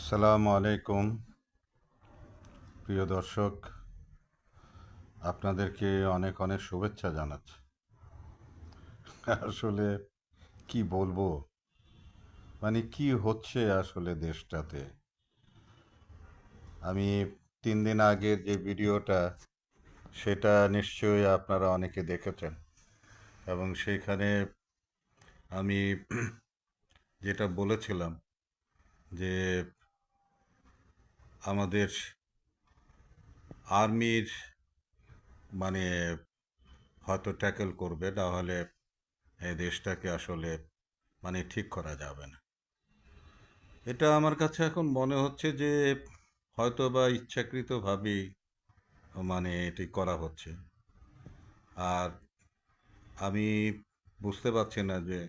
আসসালামু আলাইকুম প্রিয় দর্শক, আপনাদেরকে অনেক অনেক শুভেচ্ছা জানাচ্ছি। আসলে কি বলবো, মানে কি হচ্ছে আসলে দেশটাতে। আমি 3 দিন আগের যে ভিডিওটা, সেটা নিশ্চয়ই আপনারা অনেকে দেখেছেন, এবং সেইখানে আমি যেটা বলেছিলাম যে আমাদের আর্মির মানে হয়তো ট্যাকেল করবে, না হলে এই দেশটাকে আসলে ঠিক করা যাবে না। এটা আমার কাছে এখন মনে হচ্ছে যে হয়তো বা ইচ্ছাকৃতভাবেই এটি করা হচ্ছে। আর আমি বুঝতে পারছি না যে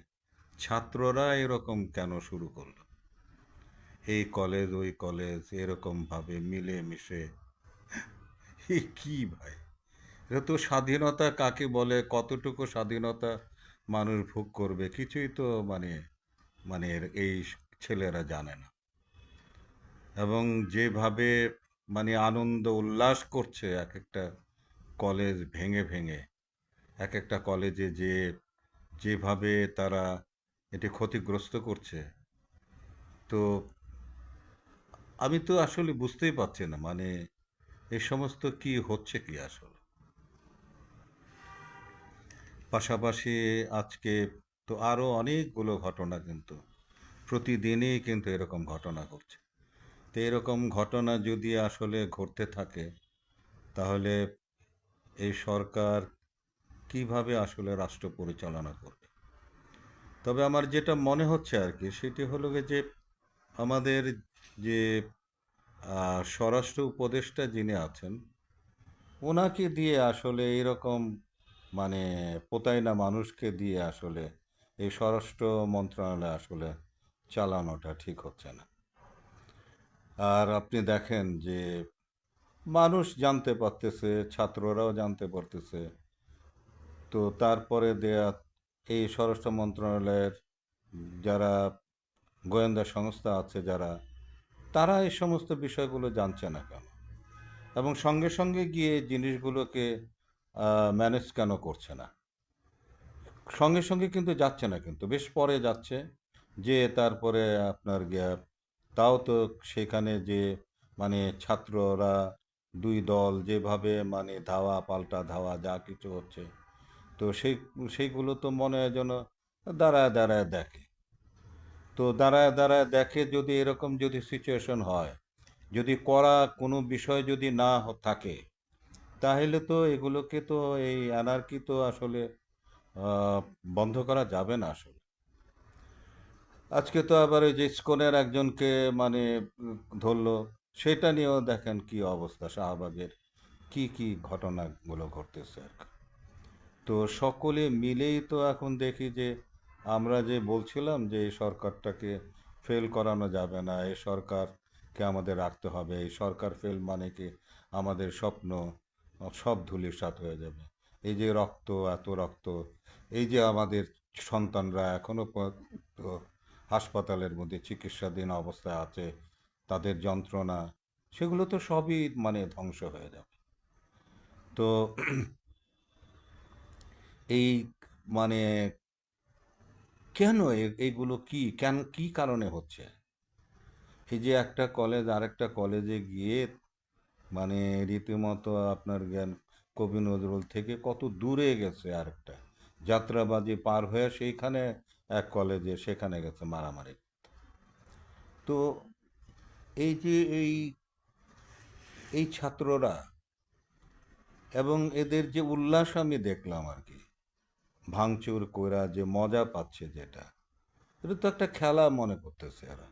ছাত্ররা এরকম কেন শুরু করলো, এই কলেজ ওই কলেজ এরকম ভাবে মিলে মিশে। এ কি ভাই, এটা তো স্বাধীনতা কাকে বলে, কতটুকু স্বাধীনতা মানুষ ভোগ করবে, কিছুই তো এই ছেলেরা জানে না। এবং যেভাবে আনন্দ উল্লাস করছে এক একটা কলেজ ভেঙে ভেঙে, এক একটা কলেজে যেভাবে তারা এটি ক্ষতিগ্রস্ত করছে, তো আমি তো আসলে বুঝতেই পারছি না এই সমস্ত কি হচ্ছে কি আসলে। পাশাপাশি আজকে তো আরো অনেকগুলো ঘটনা, কিন্তু প্রতিদিনই কিন্তু এরকম ঘটনা ঘটছে। তো এরকম ঘটনা যদি আসলে ঘটতে থাকে, তাহলে এই সরকার কিভাবে আসলে রাষ্ট্র পরিচালনা করবে। তবে আমার যেটা মনে হচ্ছে আর কি, সেটি হলো গিয়ে যে আমাদের যে স্বরাষ্ট্র উপদেষ্টা যিনি আছেন, ওনাকে দিয়ে আসলে এরকম মানে পোতাইনা মানুষকে দিয়ে আসলে এই স্বরাষ্ট্র মন্ত্রণালয় আসলে চালানোটা ঠিক হচ্ছে না। আর আপনি দেখেন যে মানুষ জানতে পারতেছে, ছাত্ররাও জানতে পারতেছে, তো তারপরে দেয়া এই স্বরাষ্ট্র মন্ত্রণালয়ের যারা গোয়েন্দা সংস্থা আছে, তারা এই সমস্ত বিষয়গুলো জানছে না কেন, এবং সঙ্গে সঙ্গে গিয়ে জিনিসগুলোকে ম্যানেজ কেন করছে না। সঙ্গে সঙ্গে কিন্তু যাচ্ছে না, কিন্তু বেশ পরে যাচ্ছে, যে তারপরে আপনার গিয়া তাও তো সেখানে যে ছাত্ররা দুই দল যেভাবে ধাওয়া পাল্টা ধাওয়া যা কিছু হচ্ছে, তো সেইগুলো তো মনে হয় যেন দাঁড়ায় দাঁড়ায় দেখে। তো দাঁড়ায় দাঁড়ায় দেখে, যদি এরকম যদি সিচুয়েশন হয়, যদি করা কোনো বিষয় যদি না থাকে, তাহলে তো এগুলোকে তো এই অ্যানার্কি তো আসলে আহ, বন্ধ করা যাবে না আসলে। আজকে তো আবার ওই যে ইসকনের একজনকে মানে ধরলো, সেটা নিয়েও দেখেন কি অবস্থা শাহবাগের, কি কি ঘটনাগুলো ঘটতেছে আর কি। তো সকলে মিলেই তো এখন দেখি যে আমরা যে বলছিলাম যে এই সরকারটাকে ফেল করানো যাবে না, এই সরকারকে আমাদের রাখতে হবে, এই সরকার ফেল মানে কি আমাদের স্বপ্ন সব ধূলিসাৎ হয়ে যাবে। এই যে রক্ত, এত রক্ত, এই যে আমাদের সন্তানরা এখনো পর্যন্ত হাসপাতালের মধ্যে চিকিৎসাধীন অবস্থায় আছে, তাদের যন্ত্রণা, সেগুলো তো সবই ধ্বংস হয়ে যাবে। তো এই মানে কেন এইগুলো কেন কি কারণে হচ্ছে? এই যে একটা কলেজ আরেকটা কলেজে গিয়ে রীতিমতো আপনার জ্ঞান কবি নজরুল থেকে কত দূরে গেছে আরেকটা, যাত্রাবাজি পার হয়ে সেইখানে এক কলেজে সেখানে গেছে মারামারি। তো এই যে এই ছাত্ররা এবং এদের যে উল্লাস আমি দেখলাম আর কি, ভাঙচুর কইরা যে মজা পাচ্ছে, যেটা এটা তো একটা খেলা মনে করতেছে এরা।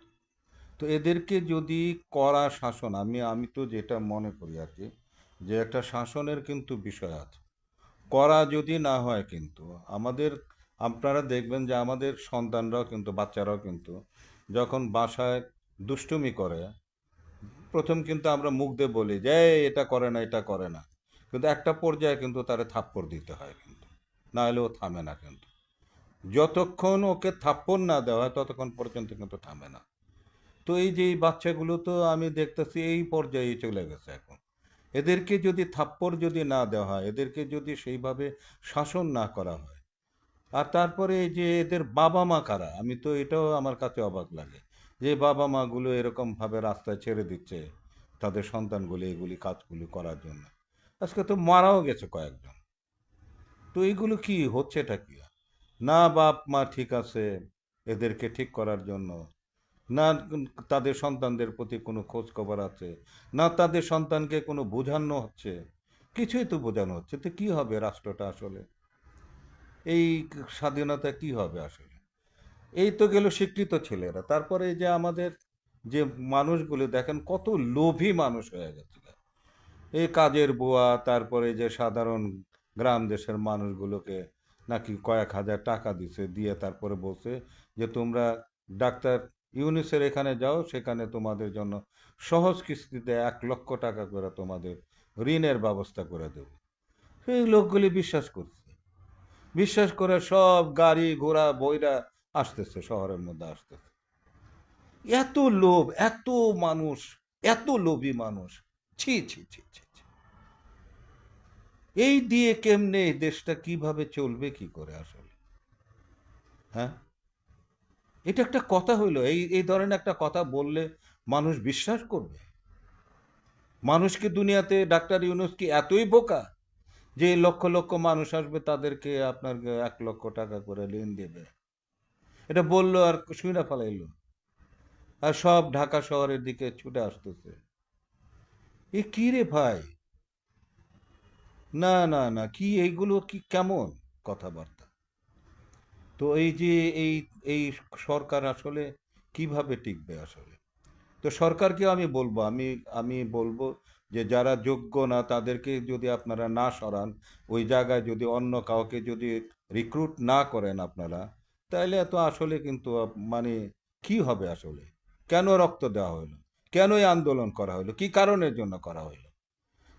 তো এদেরকে যদি কড়া শাসন, আমি আমি তো যেটা মনে করি আর কি, যে একটা শাসনের কিন্তু বিষয় আছে। করা যদি না হয় কিন্তু আমাদের, আপনারা দেখবেন যে আমাদের সন্তানরাও কিন্তু, বাচ্চারাও কিন্তু যখন বাসায় দুষ্টুমি করে, প্রথম কিন্তু আমরা মুখ দিয়ে বলি যে "এই, এটা করে না, এটা করে না", কিন্তু একটা পর্যায়ে কিন্তু তারে থাপ্পড় দিতে হয় কিন্তু, না হলে ও থামে না কিন্তু। যতক্ষণ ওকে থাপ্পড় না দেওয়া হয় ততক্ষণ পর্যন্ত কিন্তু থামে না। তো এই যে এই বাচ্চাগুলো তো আমি দেখতেছি এই পর্যায়ে চলে গেছে এখন। এদেরকে যদি থাপ্পড় যদি না দেওয়া হয়, এদেরকে যদি সেইভাবে শাসন না করা হয়, আর তারপরে এই যে এদের বাবা মা কারা, আমি তো এটাও আমার কাছে অবাক লাগে যে বাবা মাগুলো এরকমভাবে রাস্তায় ছেড়ে দিচ্ছে তাদের সন্তানগুলো এগুলি কাজগুলি করার জন্য। আজকে তো মারাও গেছে কয়েকজন। তো এইগুলো কি হচ্ছেটা কি? না বাপ মা ঠিক আছে এদেরকে ঠিক করার জন্য, না তাদের সন্তানদের প্রতি কোনো খোঁজ খবর আছে, না তাদের সন্তানকে কোনো বোঝানো হচ্ছে। কিছুই তো বোঝানো হচ্ছে, তো কি হবে রাষ্ট্রটা আসলে? এই স্বাধীনতা কি হবে আসলে? এই তো গেল শিক্ষিত ছেলেরা, তারপরে এই যে আমাদের যে মানুষগুলো দেখেন কত লোভী মানুষ হয়ে গেছে। এই কাজের বুয়া, তারপরে যে সাধারণ গ্রাম দেশের মানুষগুলোকে নাকি কয়েক হাজার টাকা দিছে, দিয়ে তারপরে বলছে যে তোমরা ডাক্তার ইউনিসের এখানে যাও, সেখানে তোমাদের জন্য সহজ কিস্তিতে 1 লক্ষ টাকা করে তোমাদের ঋণের ব্যবস্থা করে দেব। সেই লোকগুলি বিশ্বাস করছে, বিশ্বাস করে সব গাড়ি ঘোড়া বইরা আসতেছে, শহরের মধ্যে আসতেছে। এত লোভ, এত মানুষ, এত লোভী মানুষ! ছি ছি ছি ছি ছি। এই দিয়ে কেমনে এই দেশটা কিভাবে চলবে কি করে আসলে? হ্যাঁ, এটা একটা কথা হইলো? এই এই ধরনের একটা কথা বললে মানুষ বিশ্বাস করবে? মানুষ কি দুনিয়াতে, ডাক্তার ইউনূস কি এতই বোকা যে লক্ষ লক্ষ মানুষ আসবে তাদেরকে আপনার 1 লক্ষ টাকা করে ঋণ দেবে? এটা বললো আর শুইনা ফেলাইলো, আর সব ঢাকা শহরের দিকে ছুটে আসতেছে। এ কি রে ভাই? না না না, কি এইগুলো কি কেমন কথাবার্তা? তো এই যে এই এই সরকার আসলে কিভাবে টিকবে আসলে? তো সরকারকে আমি বলবো, আমি বলবো যে যারা যোগ্য না তাদেরকে যদি আপনারা না সরান, ওই জায়গায় যদি অন্য কাউকে যদি রিক্রুট না করেন আপনারা, তাহলে তো আসলে কিন্তু মানে কি হবে আসলে? কেন রক্ত দেওয়া হলো? কেন এই আন্দোলন করা হলো? কি কারণের জন্য করা হলো?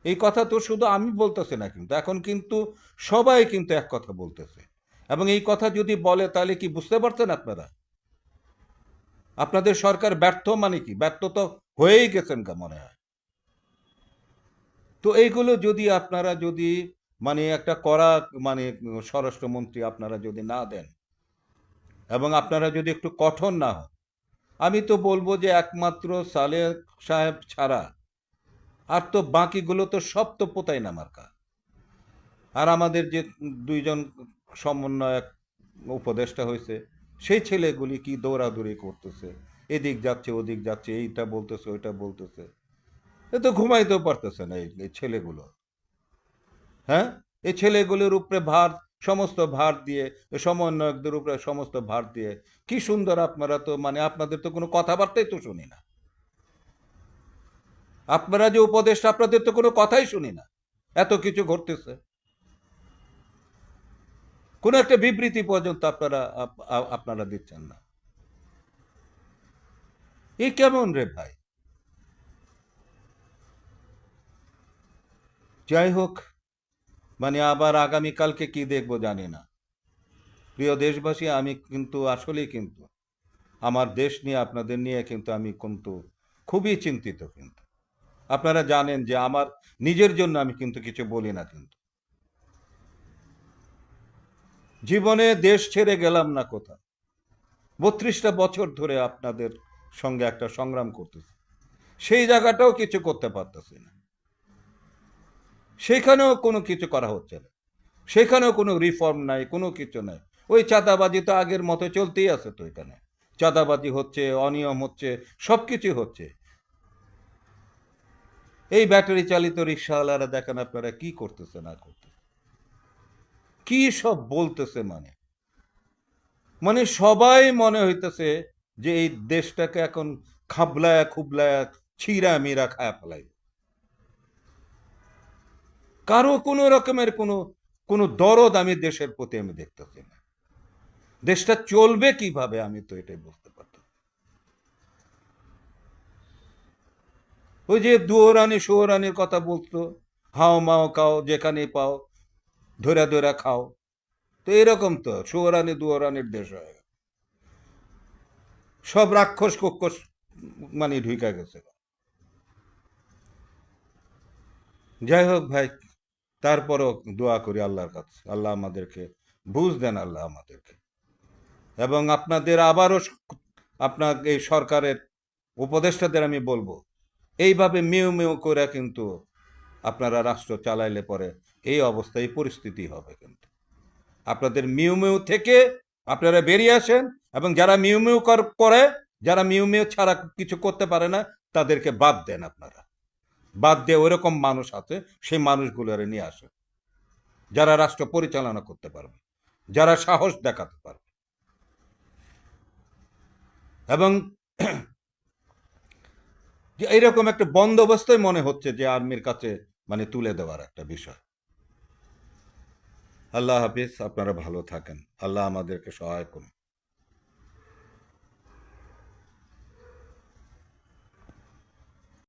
এই কথা তো শুধু আমি বলতেছি না, কিন্তু এখন কিন্তু সবাই কিন্তু এক কথা বলতেছে। এবং এই কথা যদি বলে তাহলে কি বুঝতে পারছেন আপনারা? আপনাদের সরকার ব্যর্থ মানে কি? ব্যর্থ তো হয়েই গেছেন গা মনে হয়। তো এইগুলো যদি আপনারা যদি মানে একটা কড়া মানে স্বরাষ্ট্রমন্ত্রী আপনারা যদি না দেন, এবং আপনারা যদি একটু কঠোর না হন, আমি তো বলবো যে একমাত্র সালেহ সাহেব ছাড়া আর তো বাকিগুলো তো সব তো পোতাই না মার্কা। আর আমাদের যে দুইজন সমন্বয়ক উপদেষ্টা হয়েছে, সেই ছেলেগুলি কি দৌড়াদৌড়ি করতেছে, এদিক যাচ্ছে ওদিক যাচ্ছে, এইটা বলতেছে ওইটা বলতেছে। এ তো ঘুমাইতেও পারতেছে না এই এই ছেলেগুলো। হ্যাঁ, এই ছেলেগুলোর উপরে ভার, সমস্ত ভার দিয়ে, এই সমন্বয়কদের উপরে সমস্ত ভার দিয়ে কি সুন্দর আপনারা তো মানে আপনাদের তো কোনো কথাবার্তাই তো শুনি না। আপনারা যে উপদেষ্টা আপনাদের তো কোনো কথাই শুনি না। এত কিছু ঘটতেছে, কোনো একটা বিবৃতি পর্যন্ত আপনারা আপনারা দিচ্ছেন না। এ কেমন রে ভাই? যাই হোক, মানে আবার আগামীকালকে কি দেখবো জানি না। প্রিয় দেশবাসী, আমি কিন্তু আসলেই কিন্তু আমার দেশ নিয়ে, আপনাদের নিয়ে কিন্তু আমি কিন্তু খুবই চিন্তিত কিন্তু। আপনারা জানেন যে আমার নিজের জন্য আমি কিন্তু কিছু বলি না কিন্তু। জীবনে দেশ ছেড়ে গেলাম না কোথাও। 32টা বছর ধরে আপনাদের সঙ্গে একটা সংগ্রাম করতেছি, সেই জায়গাটাও কিছু করতে পারতেছি না। সেখানেও কোনো কিছু করা হচ্ছে না, সেখানেও কোনো রিফর্ম নাই, কোনো কিছু নাই। ওই চাঁদাবাজি তো আগের মতো চলতেই আছে, তো এখানে চাঁদাবাজি হচ্ছে, অনিয়ম হচ্ছে, সব কিছুই হচ্ছে। এই ব্যাটারি চালিত রিক্সাওয়ালারা দেখেন আপনারা কি করতেছে না করতেছে, কি সব বলতেছে, মানে মানে সবাই মনে হইতেছে যে এই দেশটাকে এখন খাবলায়া খুবলায়া ছিঁড়া মিরা খায়া ফেলাই। কারো কোনো রকমের কোনো কোনো দরদ আমি দেশের প্রতি আমি দেখতেছি না। দেশটা চলবে কিভাবে আমি তো এটাই বুঝতে পারতাম। ওই যে দুয়োরানি সুয়োরানির কথা বলতো, হাও মাও খাও যেখানে পাও, ধরা ধরা খাও। তো এরকম তো সুয়োরানি দুয়োরানির দেশ হয়ে গেল। সব রাক্ষস কক্ষস মানে ঢুইকা গেছে। যাই হোক ভাই, তারপরও দোয়া করি আল্লাহর কাছে, আল্লাহ আমাদেরকে বুঝ দেন, আল্লাহ আমাদেরকে। এবং আপনাদের আবারও আপনার এই সরকারের উপদেষ্টাদের আমি বলবো, এইভাবে মেউ মেউ করে কিন্তু আপনারা রাষ্ট্র চালাইলে পরে এই অবস্থা, এই পরিস্থিতি হবে। কিন্তু আপনাদের মিউ মিউ থেকে আপনারা বেরিয়ে আসেন, এবং যারা মিউ মিউ করে, যারা মিউ মিউ ছাড়া কিছু করতে পারে না, তাদেরকে বাদ দেন। আপনারা বাদ দিয়ে ওইরকম মানুষ আছে, সেই মানুষগুলোর নিয়ে আসেন, যারা রাষ্ট্র পরিচালনা করতে পারবে, যারা সাহস দেখাতে পারবে। এবং যে এইরকম একটা বন্দোবস্তই মনে হচ্ছে যে আর্মির কাছে মানে তুলে দেওয়ার একটা বিষয়। আল্লাহ হাফিজ, আপনারা ভালো থাকেন, আল্লাহ আমাদেরকে সহায় করুন।